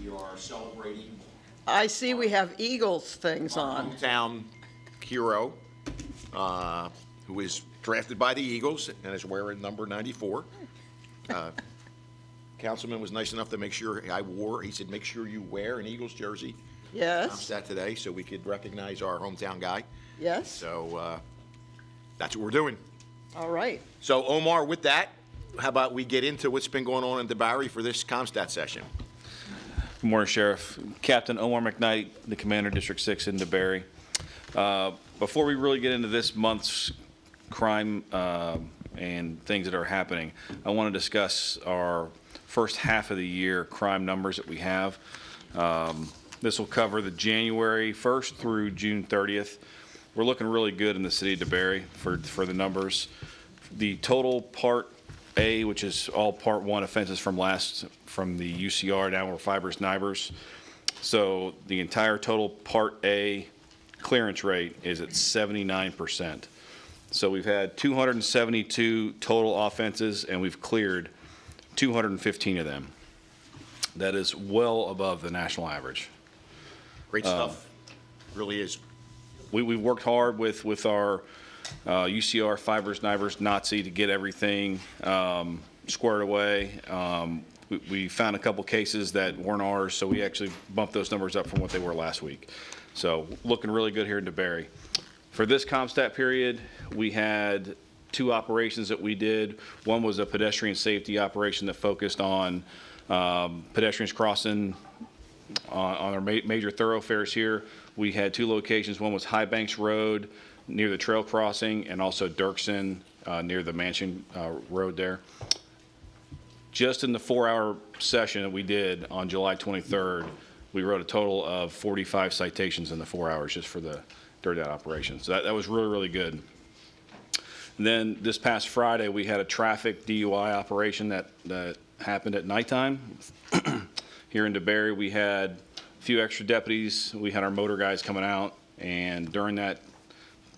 We are celebrating I see we have Eagles things our on. hometown hero, who is drafted by the Eagles and is wearing number 94. Councilman was nice enough to make sure he said, make sure you wear an Eagles jersey. Yes, CompStat today, so we could recognize our hometown guy. yes, So that's what we're doing. all right. So Omar, with that, how about we get into what's been going on in DeBarry for this CompStat session? Good morning, Sheriff. Captain Omar McKnight, the Commander, District 6 in DeBarry. Before we really get into this month's crime and things that are happening, I want to discuss our first half of the year crime numbers that we have. This will cover the January 1st through June 30th. We're looking really good in the city of DeBarry for the numbers. The total Part A, which is all Part 1 offenses from the UCR down were fibers nibers. So the entire total Part A clearance rate is at 79%. So we've had 272 total offenses and we've cleared 215 of them. That is well above the national average. Great stuff. Really is. We've worked hard with our UCR fibers nibers Nazi to get everything squared away. We found a couple cases that weren't ours, so we actually bumped those numbers up from what they were last week. So looking really good here in DeBarry. For this CompStat period, we had 2 operations that we did. One was a pedestrian safety operation that focused on pedestrians crossing on our major thoroughfares here. We had 2 locations. One was High Banks Road near the trail crossing, and also Dirksen near the Mansion Road there. Just in the 4-hour session that we did on July 23rd, we wrote a total of 45 citations in the 4 hours just during that operation. So that was really, really good. And then this past Friday, we had a traffic DUI operation that happened at nighttime. Here in DeBarry, we had a few extra deputies. We had our motor guys coming out, and during that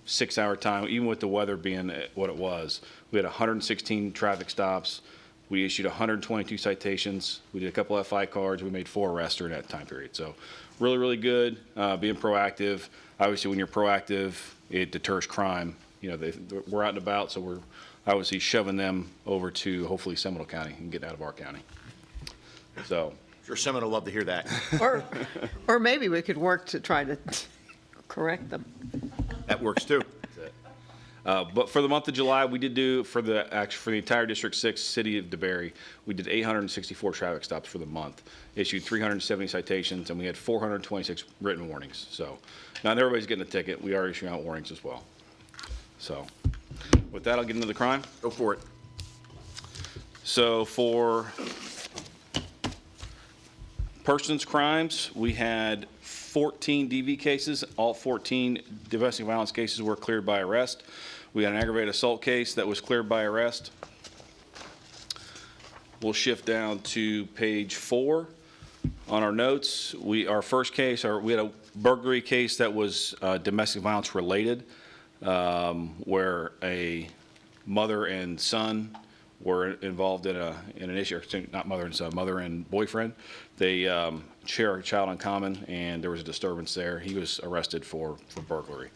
6-hour time, even with the weather being what it was, we had 116 traffic stops. We issued 122 citations. We did a couple FI cards. We made 4 arrests during that time period. So really, really good, being proactive. Obviously, when you're proactive, it deters crime. You know, we're out and about, so we're obviously shoving them over to hopefully Seminole County and getting out of our county. So. Sure, someone will love to hear that. Or maybe we could work to try to correct them. That works too. But for the month of July, we did do, for the entire District 6 city of DeBarry, we did 864 traffic stops for the month, issued 370 citations, and we had 426 written warnings. So not everybody's getting a ticket. We are issuing out warnings as well. So with that, I'll get into the crime. Go for it. So for persons crimes, we had 14 DV cases. All 14 domestic violence cases were cleared by arrest. We had an aggravated assault case that was cleared by arrest. We'll shift down to page 4 on our notes. Our first case, we had a burglary case that was domestic violence related, where a mother and son were involved in an issue, not mother and son, mother and boyfriend. They share a child in common, and there was a disturbance there. He was arrested for burglary.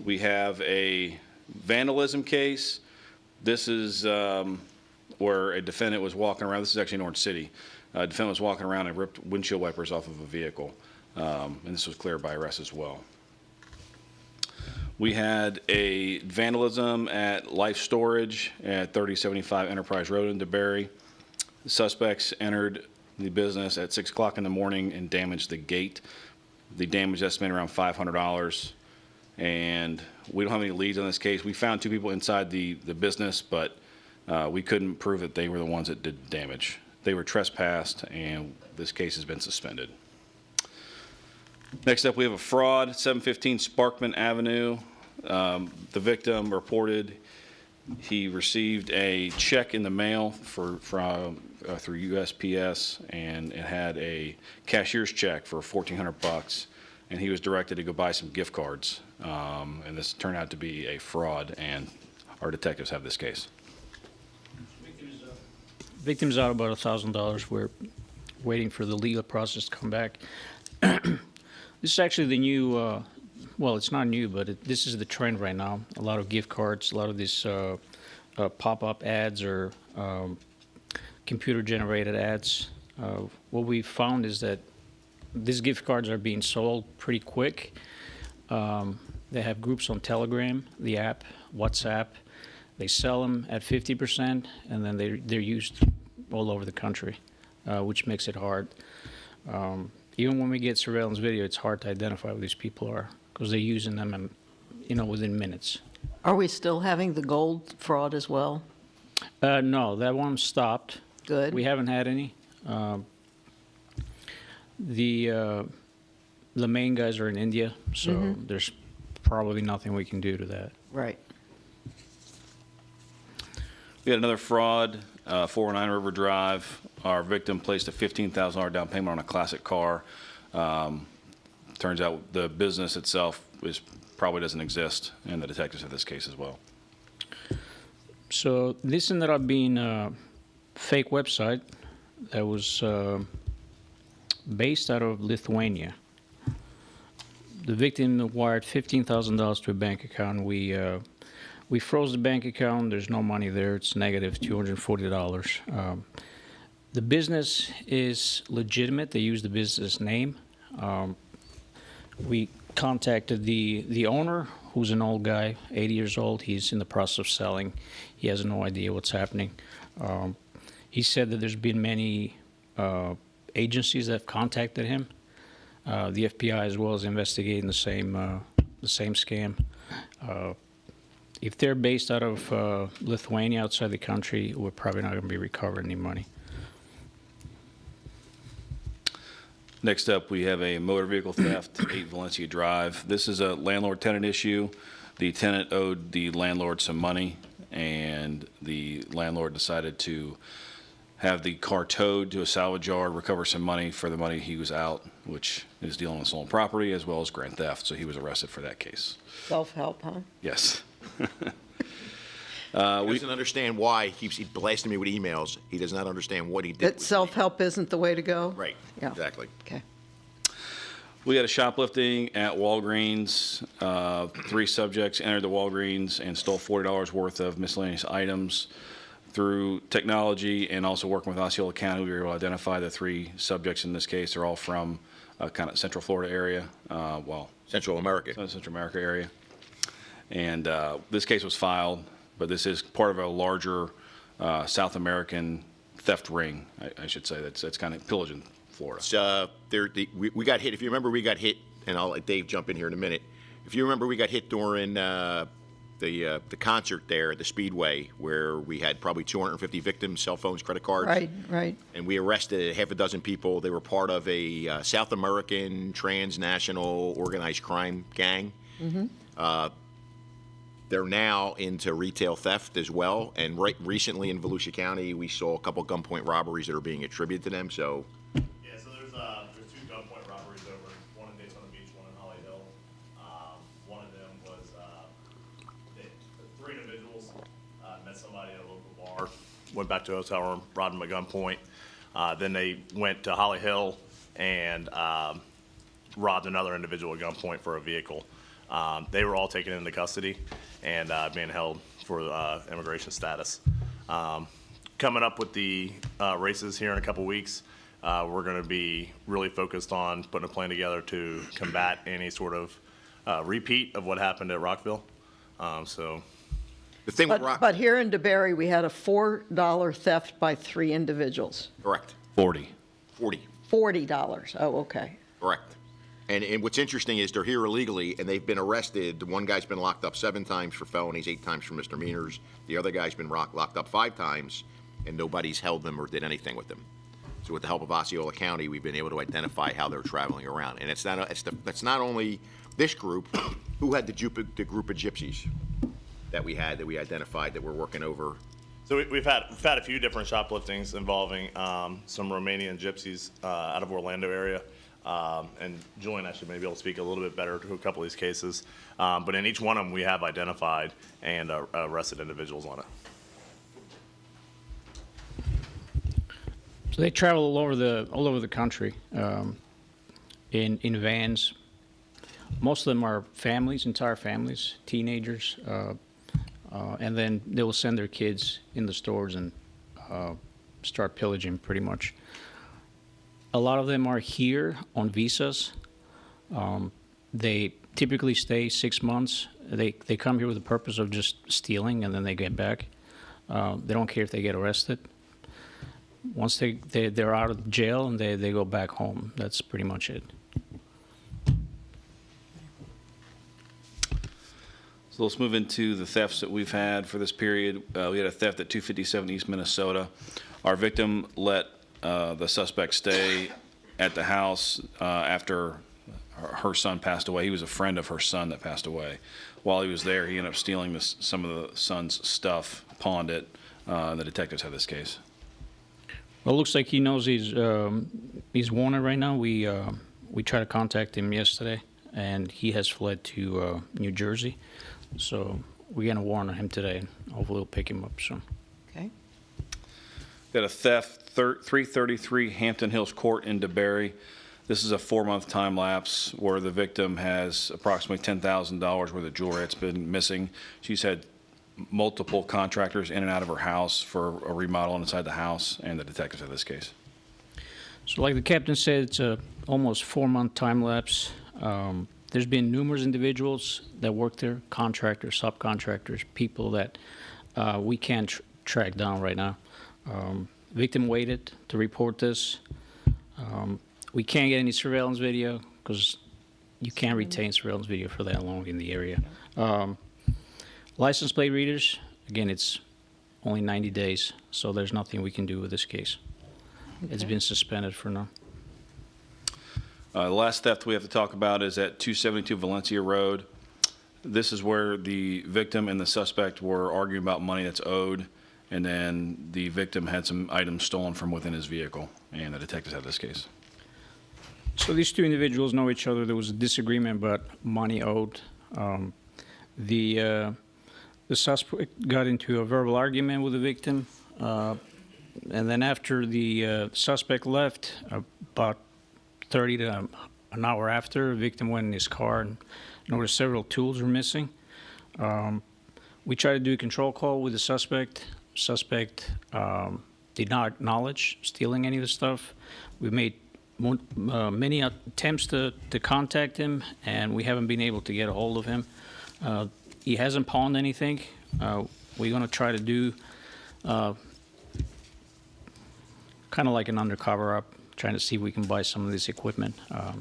We have a vandalism case. This is where a defendant was walking around. This is actually in Orange City. A defendant was walking around and ripped windshield wipers off of a vehicle, and this was cleared by arrest as well. We had a vandalism at Life Storage at 3075 Enterprise Road in DeBarry. The suspects entered the business at 6 o'clock in the morning and damaged the gate. The damage is estimated around $500. And we don't have any leads on this case. We found 2 people inside the business, but we couldn't prove that they were the ones that did damage. They were trespassed, and this case has been suspended. Next up, we have a fraud, 715 Sparkman Avenue. The victim reported he received a check in the mail through USPS, and it had a cashier's check for $1,400, and he was directed to go buy some gift cards. And this turned out to be a fraud, and our detectives have this case. Victim's out about $1,000. We're waiting for the legal process to come back. This is actually the new, well, it's not new, but this is the trend right now. A lot of gift cards, a lot of these pop-up ads or computer-generated ads. What we found is that these gift cards are being sold pretty quick. They have groups on Telegram, the app, WhatsApp. They sell them at 50%, and then they're used all over the country, which makes it hard. Even when we get surveillance video, it's hard to identify who these people are because they're using them, within minutes. Are we still having the gold fraud as well? No, that one stopped. Good. We haven't had any. The main guys are in India, so there's probably nothing we can do to that. Right. We had another fraud, 409 River Drive. Our victim placed a $15,000 down payment on a classic car. Turns out the business itself probably doesn't exist, and the detectives have this case as well. So this ended up being a fake website that was based out of Lithuania. The victim wired $15,000 to a bank account. We froze the bank account. There's no money there. It's negative $240. The business is legitimate. They use the business name. We contacted the owner, who's an old guy, 80 years old. He's in the process of selling. He has no idea what's happening. He said that there's been many agencies that have contacted him. The FBI as well is investigating the same scam. If they're based out of Lithuania, outside the country, we're probably not going to be recovering any money. Next up, we have a motor vehicle theft, 8 Valencia Drive. This is a landlord-tenant issue. The tenant owed the landlord some money, and the landlord decided to have the car towed to a salvage yard, recover some money for the money he was out, which is dealing with stolen property as well as grand theft. So he was arrested for that case. Self-help, huh? Yes. He doesn't understand why he keeps blasting me with emails. He does not understand what he did. That with self-help isn't the way to go? me. Right, Yeah. exactly. Okay. We had a shoplifting at Walgreens. 3 subjects entered the Walgreens and stole $40 worth of miscellaneous items. Through technology and also working with Osceola County, we were able to identify the 3 subjects in this case. They're all from kind of Central Florida area, Central America. Central America area. And this case was filed, but this is part of a larger South American theft ring, I should say. That's kind of pillaging Florida. So we got hit. If you remember, we got hit, and I'll let Dave jump in here in a minute. If you remember, we got hit during the concert there at the Speedway, where we had probably 250 victims, cell phones, credit cards. Right, right. And we arrested half a dozen people. They were part of a South American transnational organized crime gang. They're now into retail theft as well. And recently in Volusia County, we saw a couple gunpoint robberies that are being attributed to them. So Yeah, so there's 2 gunpoint robberies over, one in Daytona Beach, one in Holly Hill. One of them was 3 individuals met somebody at a local bar, went back to a hotel room, robbed them at gunpoint. Then they went to Holly Hill and robbed another individual at gunpoint for a vehicle. They were all taken into custody and being held for immigration status. Coming up with the races here in a couple weeks, we're going to be really focused on putting a plan together to combat any sort of repeat of what happened at Rockville. So the thing with But here in DeBerry, we had a $4 theft by 3 individuals. correct, 40. 40. $40. Oh, okay. Correct. And what's interesting is they're here illegally, and they've been arrested. The one guy's been locked up 7 times for felonies, 8 times for misdemeanors. The other guy's been locked up 5 times, and nobody's held them or did anything with them. So with the help of Osceola County, we've been able to identify how they're traveling around. And it's not only this group. Who had the group of gypsies that we identified that we're working over? So we've had a few different shopliftings involving some Romanian gypsies out of Orlando area. And Julian actually may be able to speak a little bit better to a couple of these cases. But in each one of them, we have identified and arrested individuals on it. So they travel all over the country in vans. Most of them are families, entire families, teenagers, and then they will send their kids in the stores and start pillaging pretty much. A lot of them are here on visas. They typically stay 6 months. They come here with the purpose of just stealing, and then they get back. They don't care if they get arrested. Once they're out of jail and they go back home. That's pretty much it. So let's move into the thefts that we've had for this period. We had a theft at 257 East Minnesota. Our victim let the suspect stay at the house after her son passed away. He was a friend of her son that passed away. While he was there, he ended up stealing some of the son's stuff, pawned it. The detectives have this case. Well, it looks like he knows he's wanted right now. We tried to contact him yesterday, and he has fled to New Jersey. So we're going to warrant on him today, and hopefully we'll pick him up soon. Okay. Got a theft, 333 Hampton Hills Court in DeBerry. This is a 4-month time lapse where the victim has approximately $10,000 worth of jewelry that's been missing. She's had multiple contractors in and out of her house for a remodel inside the house, and the detectives have this case. So like the captain said, it's a almost 4-month time lapse. There's been numerous individuals that work there, contractors, subcontractors, people that we can't track down right now. Victim waited to report this. We can't get any surveillance video because you can't retain surveillance video for that long in the area. License plate readers, again, it's only 90 days, so there's nothing we can do with this case. It's been suspended for now. The last theft we have to talk about is at 272 Valencia Road. This is where the victim and the suspect were arguing about money that's owed, and then the victim had some items stolen from within his vehicle, and the detectives have this case. So these two individuals know each other. There was a disagreement about money owed. The suspect got into a verbal argument with the victim, and then after the suspect left, about 30 to an hour after, the victim went in his car and noticed several tools were missing. We tried to do a control call with the suspect. Suspect did not acknowledge stealing any of the stuff. We made many attempts to contact him, and we haven't been able to get a hold of him. He hasn't pawned anything. We're going to try to do kind of like an undercover up, trying to see if we can buy some of this equipment.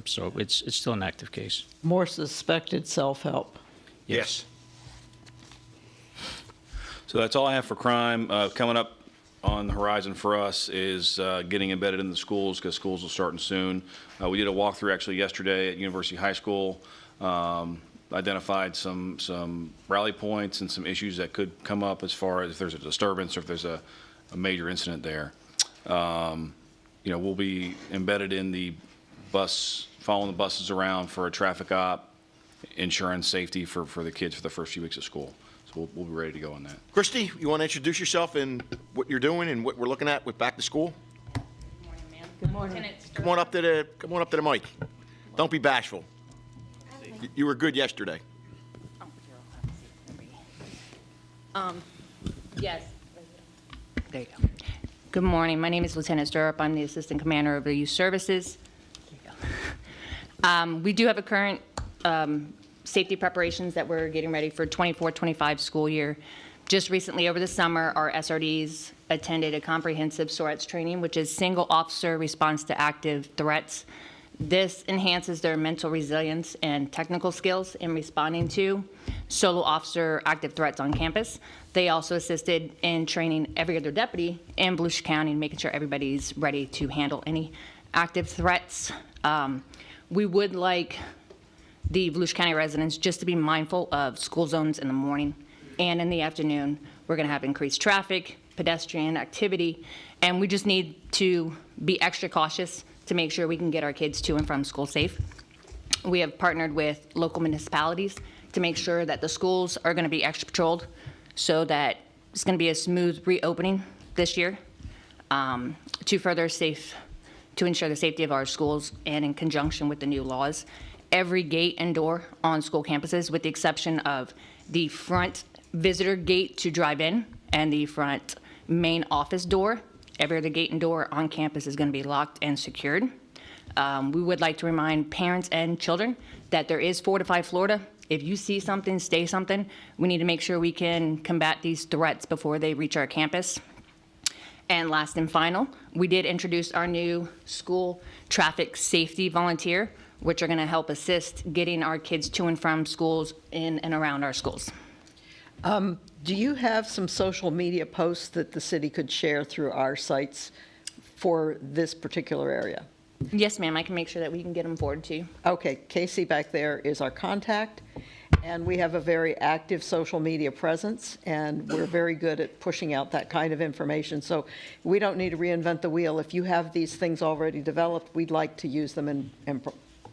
So it's still an active case. More suspected self-help. Yes. So that's all I have for crime. Coming up on the horizon for us is getting embedded in the schools, because schools will start soon. We did a walkthrough actually yesterday at University High School. Identified some rally points and some issues that could come up as far as if there's a disturbance or if there's a major incident there. We'll be embedded in the bus, following the buses around for a traffic op, insurance, safety for the kids for the first few weeks of school. So we'll be ready to go on that. Christy, you want to introduce yourself and what you're doing and what we're looking at with back to school? Good morning, ma'am. Good morning. Lieutenant Come on up to the mic. Don't be bashful. You were good yesterday. Oh, here, I'll have a seat. Yes. There you go. Good morning. My name is Lieutenant Stirrup. I'm the Assistant Commander of the Youth Services. There you go. We do have a current safety preparations that we're getting ready for 24-25 school year. Just recently over the summer, our SRDs attended a comprehensive SORATS training, which is single officer response to active threats. This enhances their mental resilience and technical skills in responding to solo officer active threats on campus. They also assisted in training every other deputy in Volusia County and making sure everybody's ready to handle any active threats. We would like the Volusia County residents just to be mindful of school zones in the morning and in the afternoon. We're going to have increased traffic, pedestrian activity, and we just need to be extra cautious to make sure we can get our kids to and from school safe. We have partnered with local municipalities to make sure that the schools are going to be extra patrolled so that it's going to be a smooth reopening this year. to ensure the safety of our schools and in conjunction with the new laws. Every gate and door on school campuses, with the exception of the front visitor gate to drive in and the front main office door, every other gate and door on campus is going to be locked and secured. We would like to remind parents and children that there is Fortify Florida. If you see something, say something. We need to make sure we can combat these threats before they reach our campus. And last and final, we did introduce our new school traffic safety volunteer, which are going to help assist getting our kids to and from schools in and around our schools. Do you have some social media posts that the city could share through our sites for this particular area? Yes, ma'am, I can make sure that we can get them forwarded to you. Okay, Casey back there is our contact, and we have a very active social media presence, and we're very good at pushing out that kind of information. So we don't need to reinvent the wheel. If you have these things already developed, we'd like to use them and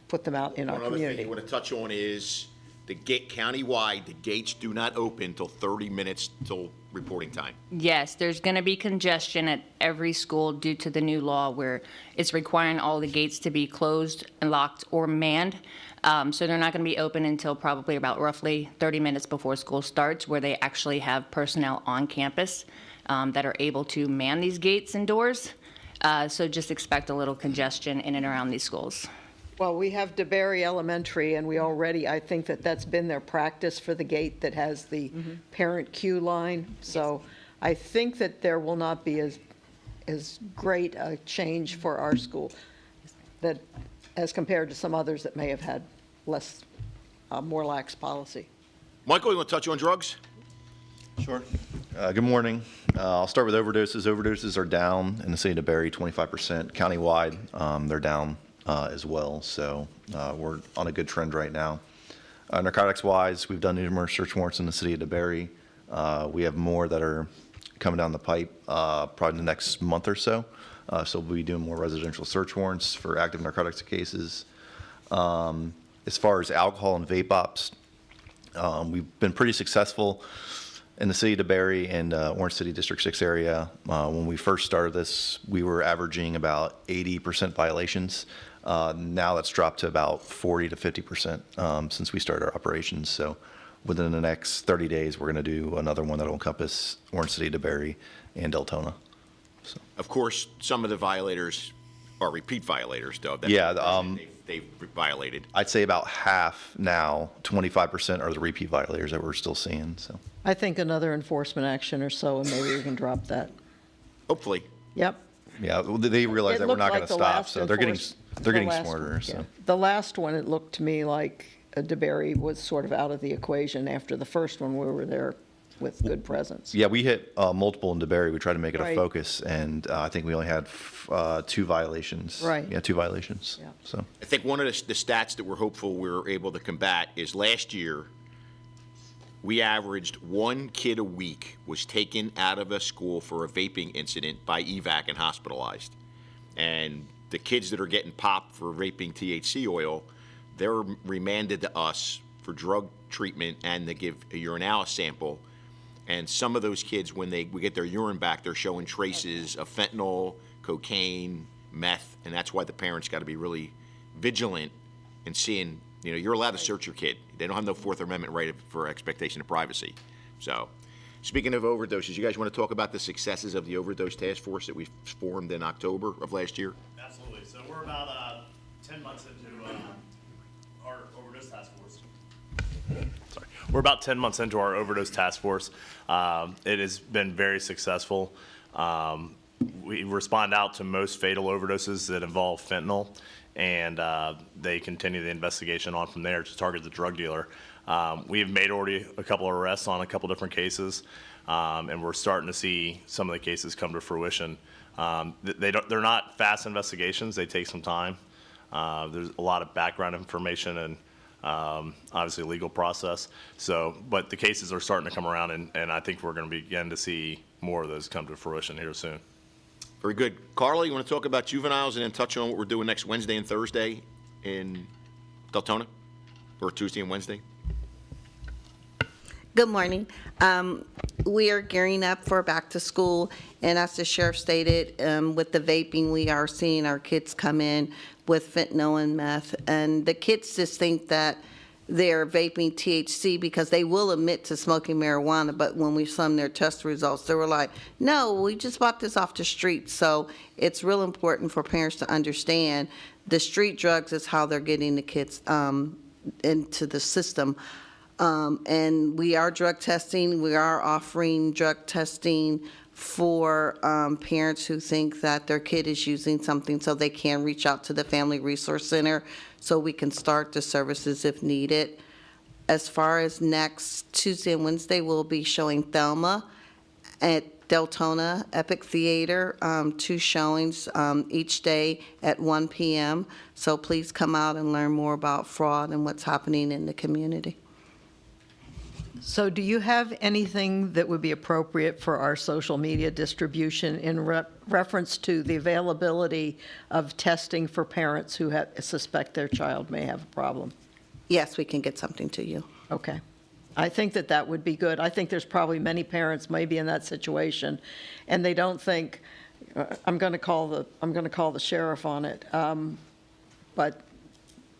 put them out in our One other thing community. you want to touch on is the gate, countywide, the gates do not open till 30 minutes till reporting time. Yes, there's going to be congestion at every school due to the new law where it's requiring all the gates to be closed and locked or manned. So they're not going to be open until probably about roughly 30 minutes before school starts, where they actually have personnel on campus that are able to man these gates and doors. So just expect a little congestion in and around these schools. Well, we have DeBerry Elementary, and we already, I think that that's been their practice for the gate that has the parent queue line. So I think that there will not be as great a change for our school that, as compared to some others that may have had less, more lax policy. Michael, you want to touch on drugs? Sure. Good morning. I'll start with overdoses. Overdoses are down in the city of DeBerry, 25%. Countywide, they're down as well. So we're on a good trend right now. Narcotics-wise, we've done numerous search warrants in the city of DeBerry. We have more that are coming down the pipe probably in the next month or so. So we'll be doing more residential search warrants for active narcotics cases. As far as alcohol and vape ops, we've been pretty successful in the city of DeBerry and Orange City District 6 area. When we first started this, we were averaging about 80% violations. Now that's dropped to about 40 to 50% since we started our operations. So within the next 30 days, we're going to do another one that will encompass Orange City, DeBerry, and Deltona. Of course, some of the violators are repeat violators, though. That's Yeah, the person they've violated. I'd say about half now, 25% are the repeat violators that we're still seeing. So I think another enforcement action or so, and maybe we can drop that. Hopefully. Yep. yeah, they realize It that we're looked not going like to the stop. last So they're getting the last smarter. one, So. yeah. The last one, it looked to me like DeBerry was sort of out of the equation after the first one. We were there with good presence. Yeah, we hit multiple in DeBerry. We tried to make it a Right. focus, and I think we only had 2 violations. Right. Yeah, 2 violations. Yeah. So I think one of the stats that we're hopeful we're able to combat is last year, we averaged 1 kid a week was taken out of a school for a vaping incident by evac and hospitalized. And the kids that are getting popped for vaping THC oil, they're remanded to us for drug treatment and to give a urinalysis sample. And some of those kids, when we get their urine back, they're showing traces of fentanyl, cocaine, meth, and that's why the parents got to be really vigilant in seeing, you're allowed to search your kid. They don't have no Fourth Amendment right for expectation of privacy. So, speaking of overdoses, you guys want to talk about the successes of the overdose task force that we formed in October of last year? Absolutely. So we're about 10 months into our overdose task force. Sorry. We're about 10 months into our overdose task force. It has been very successful. We respond out to most fatal overdoses that involve fentanyl, and they continue the investigation on from there to target the drug dealer. We have made already a couple of arrests on a couple different cases, and we're starting to see some of the cases come to fruition. They're not fast investigations. They take some time. There's a lot of background information and obviously legal process. So, but the cases are starting to come around, and I think we're going to begin to see more of those come to fruition here soon. Very good. Carla, you want to talk about juveniles and then touch on what we're doing next Wednesday and Thursday in Deltona? Or Tuesday and Wednesday? Good morning. We are gearing up for back to school, and as the sheriff stated, with the vaping, we are seeing our kids come in with fentanyl and meth, and the kids just think that they're vaping THC because they will admit to smoking marijuana, but when we saw their test results, they were like, no, we just bought this off the street. So it's real important for parents to understand the street drugs is how they're getting the kids into the system. And we are drug testing. We are offering drug testing for parents who think that their kid is using something, so they can reach out to the Family Resource Center so we can start the services if needed. As far as next Tuesday and Wednesday, we'll be showing Thelma at Deltona Epic Theater, 2 showings each day at 1 p.m. So please come out and learn more about fraud and what's happening in the community. So do you have anything that would be appropriate for our social media distribution in reference to the availability of testing for parents who suspect their child may have a problem? Yes, we can get something to you. Okay. I think that that would be good. I think there's probably many parents maybe in that situation, and they don't think, I'm going to call the sheriff on it, but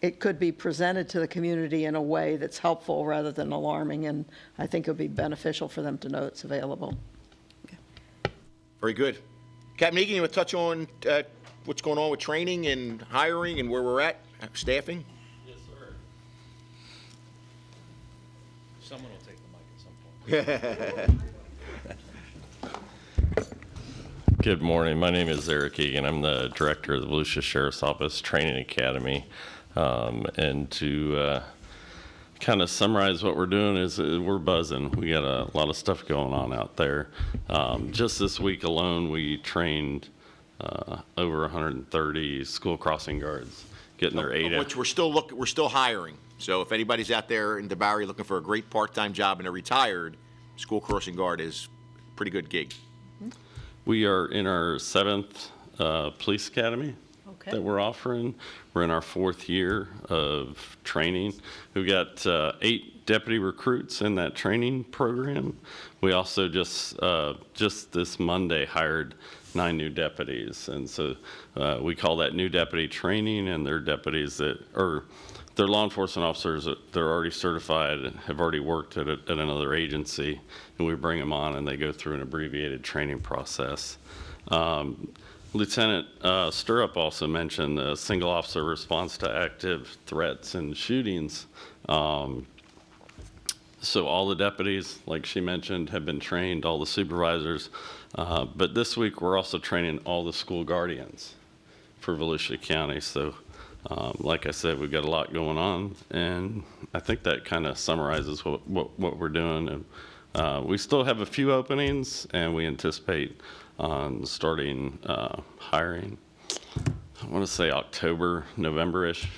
it could be presented to the community in a way that's helpful rather than alarming, and I think it would be beneficial for them to know it's available. Very good. Captain Egan, you want to touch on what's going on with training and hiring and where we're at, staffing? Yes, sir. Someone will take the mic at some point. Good morning. My name is Eric Egan. I'm the director of the Volusia Sheriff's Office Training Academy. And to kind of summarize what we're doing is we're buzzing. We got a lot of stuff going on out there. Just this week alone, we trained over 130 school crossing guards, getting their Which we're still hiring. So if anybody's out there in DeBarry looking for a great part-time job and they're retired, school crossing guard is a pretty good gig. We are in our 7th police academy that we're offering. We're in our 4th year of training. We've got 8 deputy recruits in that training program. We also just this Monday hired 9 new deputies, and so we call that new deputy training, and they're deputies that are they're law enforcement officers that they're already certified and have already worked at another agency, and we bring them on and they go through an abbreviated training process. Lieutenant Stirrup also mentioned the single officer response to active threats and shootings. So all the deputies, like she mentioned, have been trained, all the supervisors. But this week we're also training all the school guardians for Volusia County. So like I said, we've got a lot going on, and I think that kind of summarizes what we're doing. And we still have a few openings, and we anticipate on starting hiring, I want to say October, November-ish.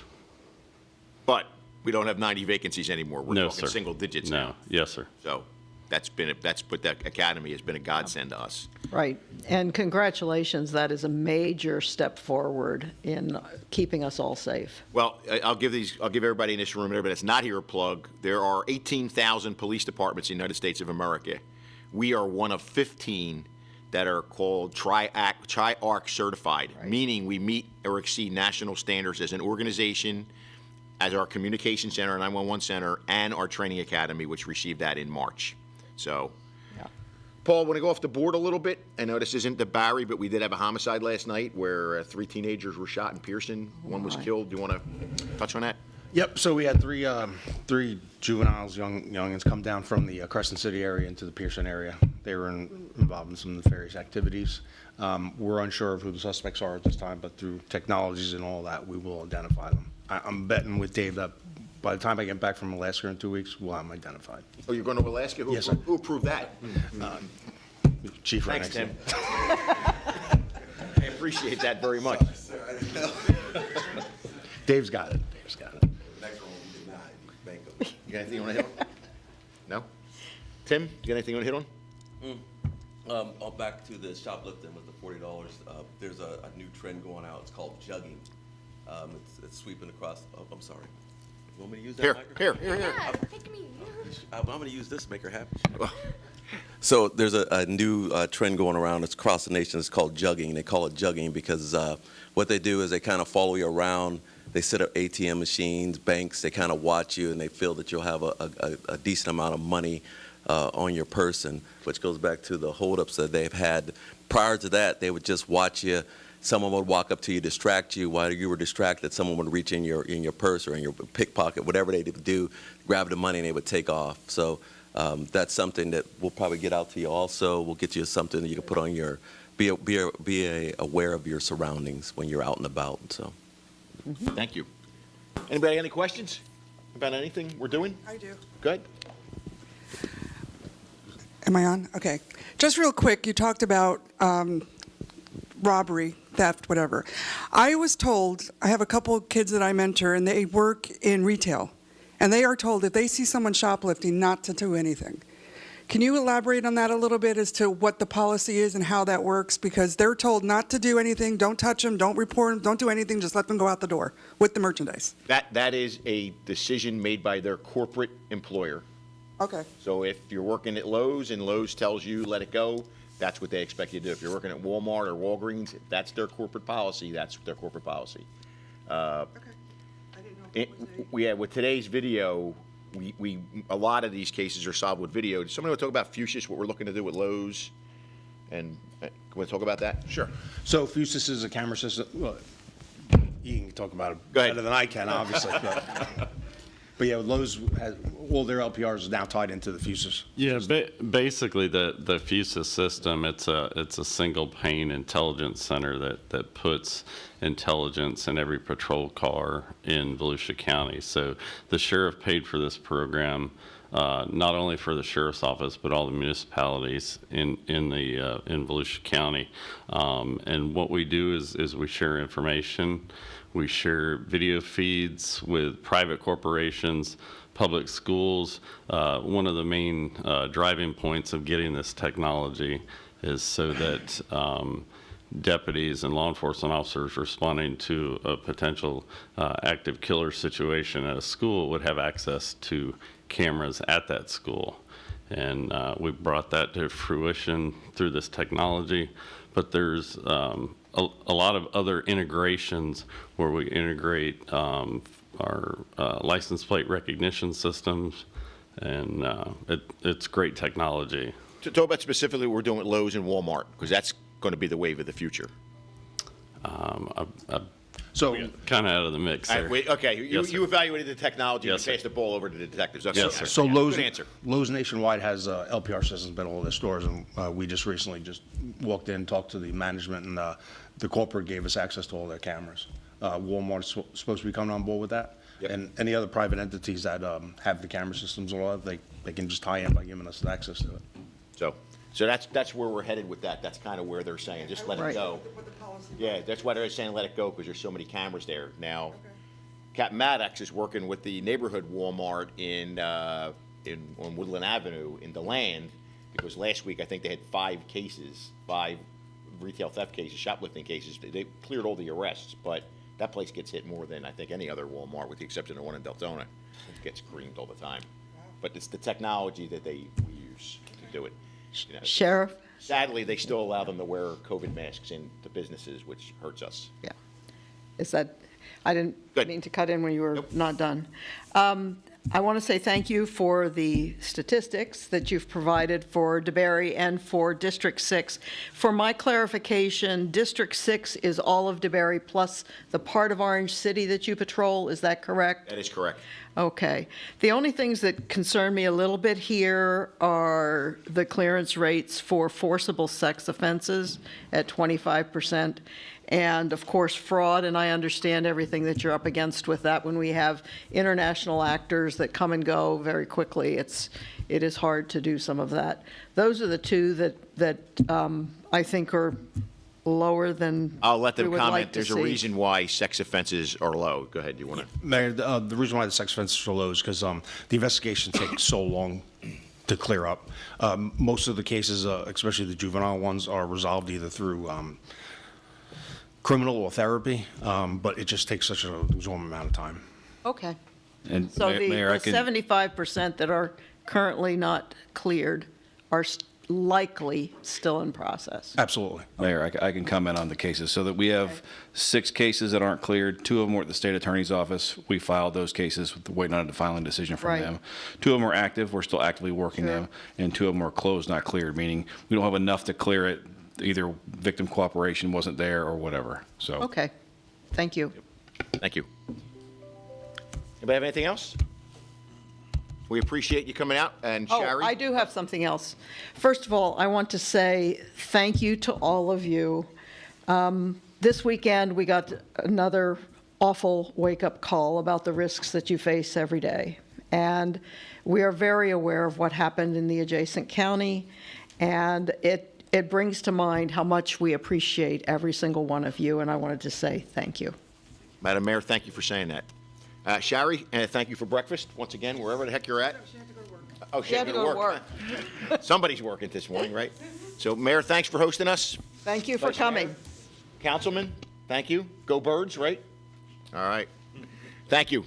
But we don't have 90 vacancies anymore. We're No, talking sir. single digits No, now. yes, sir. So that academy has been a godsend to us. Right. And congratulations, that is a major step forward in keeping us all safe. Well, I'll give everybody in this room and everybody that's not here a plug. There are 18,000 police departments in the United States of America. We are one of 15 that are called Tri-ARC certified, meaning we meet or exceed national standards as an organization, as our communication center, 911 center, and our training academy, which received that in March. So, Paul, want to go off the board a little bit? I know this isn't DeBarry, but we did have a homicide last night where 3 teenagers were shot in Pearson. One was killed. Do you want to touch on that? Yep. So we had three juveniles, youngins, come down from the Crescent City area into the Pearson area. They were involved in some nefarious activities. We're unsure of who the suspects are at this time, but through technologies and all that, we will identify them. I'm betting with Dave that by the time I get back from Alaska in 2 weeks, we'll have them identified. Oh, you're going to Alaska? Yes, sir. Who approved that? Chief, right Thanks, next to Tim. I appreciate that very much. Dave's got it. You got anything you want to hit on? No? Tim, you got anything you want to hit on? I'll back to the shoplifting with the $40. There's a new trend going out. It's called jugging. It's sweeping across. Oh, I'm sorry. Want me to use that Here, microphone? here. I'm going to use this to make her happy. So there's a new trend going around. It's across the nation. It's called jugging. They call it jugging because what they do is they kind of follow you around. They set up ATM machines, banks. They kind of watch you, and they feel that you'll have a decent amount of money on your person, which goes back to the holdups that they've had. Prior to that, they would just watch you. Someone would walk up to you, distract you. While you were distracted, someone would reach in your purse or in your pickpocket, whatever they would do, grab the money, and they would take off. So that's something that we'll probably get out to you also. We'll get you something that you can put on your, be aware of your surroundings when you're out and about, so. Thank you. Anybody any questions about anything we're doing? I do. Good. Am I on? Okay. Just real quick, you talked about robbery, theft, whatever. I was told, I have a couple of kids that I mentor, and they work in retail, and they are told if they see someone shoplifting not to do anything. Can you elaborate on that a little bit as to what the policy is and how that works? Because they're told not to do anything, don't touch them, don't report them, don't do anything, just let them go out the door with the merchandise. That is a decision made by their corporate employer. Okay. So if you're working at Lowe's and Lowe's tells you let it go, that's what they expect you to do. If you're working at Walmart or Walgreens, if that's their corporate policy, that's their corporate policy. Okay. I didn't know if it was a... Yeah, with today's video, a lot of these cases are solved with video. Does somebody want to talk about Fuchsias, what we're looking to do with Lowe's? And can we talk about that? Sure. So Fusus is a camera system. Well, you can talk about it Go ahead. better than I can, obviously. But yeah, Lowe's has all their LPRs is now tied into the Fusus. Yeah, basically the Fusus system, it's a single pane intelligence center that puts intelligence in every patrol car in Volusia County. So the sheriff paid for this program, not only for the sheriff's office, but all the municipalities in Volusia County. And what we do is we share information. We share video feeds with private corporations, public schools. One of the main driving points of getting this technology is so that deputies and law enforcement officers responding to a potential active killer situation at a school would have access to cameras at that school. And we brought that to fruition through this technology. But there's a lot of other integrations where we integrate our license plate recognition systems, and it's great technology. To talk about specifically what we're doing with Lowe's and Walmart, because that's going to be the wave of the future. So Kind of out of the mix there. Okay, Yes, sir. you evaluated the technology and Yes, sir. passed the ball over to the detectives. Okay. Yes, sir. So Yeah, Lowe's, good answer. Lowe's nationwide has LPR systems in all their stores, and we just recently walked in, talked to the management, and the corporate gave us access to all their cameras. Walmart's supposed to be coming on board with that, Yep. and any other private entities that have the camera systems and all that, they can just tie in by giving us access to it. So that's where we're headed with that. That's kind of where they're saying, just let it Right. go. What the policy Yeah, that's why they're saying let it go, because there's so many cameras there. Now, Captain Maddox is working with the neighborhood Walmart on Woodland Avenue in DeLand, because last week I think they had 5 retail theft cases, shoplifting cases. They cleared all the arrests, but that place gets hit more than I think any other Walmart, with the exception of one in Deltona. It gets creamed all the time. But it's the technology that we use to do it. You know, Sheriff? sadly, they still allow them to wear COVID masks in the businesses, which hurts us. Yeah. Is that, I didn't Good. mean to cut in when you were Nope. not done. I want to say thank you for the statistics that you've provided for DeBerry and for District 6. For my clarification, District 6 is all of DeBerry plus the part of Orange City that you patrol, is that correct? That is correct. Okay. The only things that concern me a little bit here are the clearance rates for forcible sex offenses at 25%. And of course, fraud, and I understand everything that you're up against with that. When we have international actors that come and go very quickly, it is hard to do some of that. Those are the two that I think are lower than I'll let them we would comment. like to There's a see. reason why sex offenses are low. Go ahead, you want to? Mayor, the reason why the sex offenses are low is because the investigation takes so long to clear up. Most of the cases, especially the juvenile ones, are resolved either through criminal or therapy, but it just takes such an exorbitant amount of time. Okay. And So Mayor, I the can. 75% that are currently not cleared are likely still in process. Absolutely. Mayor, I can comment on the cases. So that we have 6 cases that aren't cleared. 2 of them were at the state attorney's office. We filed those cases, waiting on a filing decision from Right. them. 2 of them are active. We're still actively working Sure. them. And 2 of them are closed, not cleared, meaning we don't have enough to clear it. Either victim cooperation wasn't there or whatever. So. Okay, thank you. Thank you. Anybody have anything else? We appreciate you coming out, and Oh, Shari? I do have something else. First of all, I want to say thank you to all of you. This weekend, we got another awful wake-up call about the risks that you face every day. And we are very aware of what happened in the adjacent county, and it brings to mind how much we appreciate every single one of you, and I wanted to say thank you. Madam Mayor, thank you for saying that. Shari, thank you for breakfast, once again, wherever the heck you're at. She had to go to work. Oh, she had to go to work. Somebody's working this morning, right? So, Mayor, thanks for hosting us. Thank you for Vice Mayor. coming. Councilman, thank you. Go Birds, right? All right. Thank you.